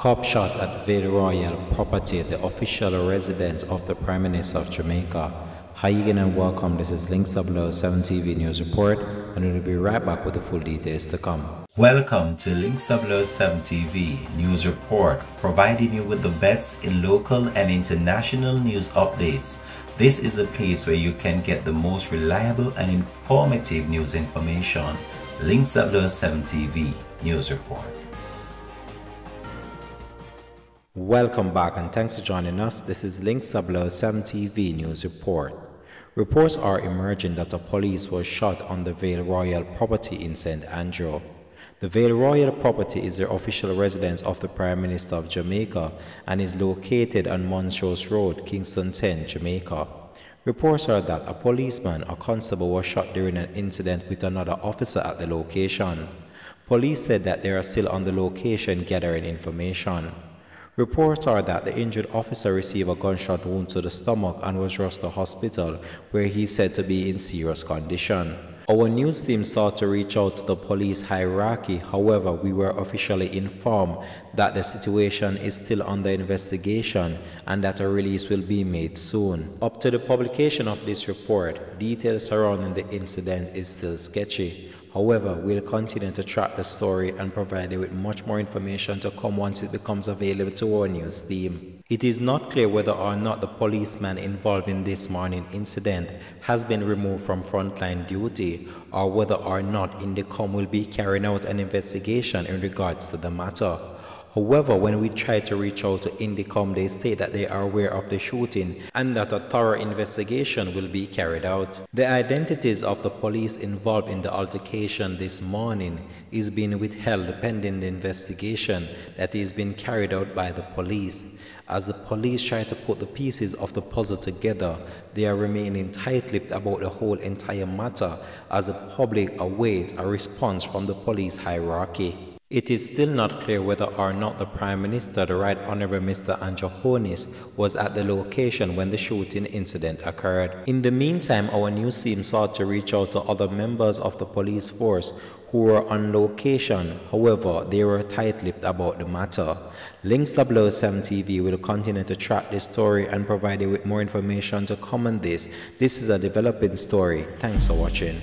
Cop shot at Vale Royal property, the official residence of the Prime Minister of Jamaica. Hi again and welcome. This is Links 007 TV News Report, and we'll be right back with the full details to come. Welcome to Links 007 TV News Report, providing you with the best in local and international news updates. This is a place where you can get the most reliable and informative news information. Links 007 TV News Report. Welcome back and thanks for joining us. This is Links 007 TV News Report. Reports are emerging that the police was shot on the Vale Royal property in St. Andrew. The Vale Royal property is the official residence of the Prime Minister of Jamaica and is located on Montrose Road, Kingston 10, Jamaica. Reports are that a policeman or constable was shot during an incident with another officer at the location. Police said that they are still on the location gathering information. Reports are that the injured officer received a gunshot wound to the stomach and was rushed to hospital, where he is said to be in serious condition. Our news team sought to reach out to the police hierarchy. However, we were officially informed that the situation is still under investigation and that a release will be made soon. Up to the publication of this report, details surrounding the incident is still sketchy. However, we'll continue to track the story and provide you with much more information to come once it becomes available to our news team. It is not clear whether or not the policeman involved in this morning incident has been removed from frontline duty, or whether or not INDECOM will be carrying out an investigation in regards to the matter. However, when we try to reach out to INDECOM, they state that they are aware of the shooting and that a thorough investigation will be carried out. The identities of the police involved in the altercation this morning is being withheld pending the investigation that is being carried out by the police. As the police try to put the pieces of the puzzle together, they are remaining tight-lipped about the whole entire matter as the public awaits a response from the police hierarchy. It is still not clear whether or not the Prime Minister, the Right Honourable Mr. Andrew Holness, was at the location when the shooting incident occurred. In the meantime, our news team sought to reach out to other members of the police force who were on location. However, they were tight-lipped about the matter. Links 007 TV will continue to track this story and provide you with more information to come on this. This is a developing story. Thanks for watching.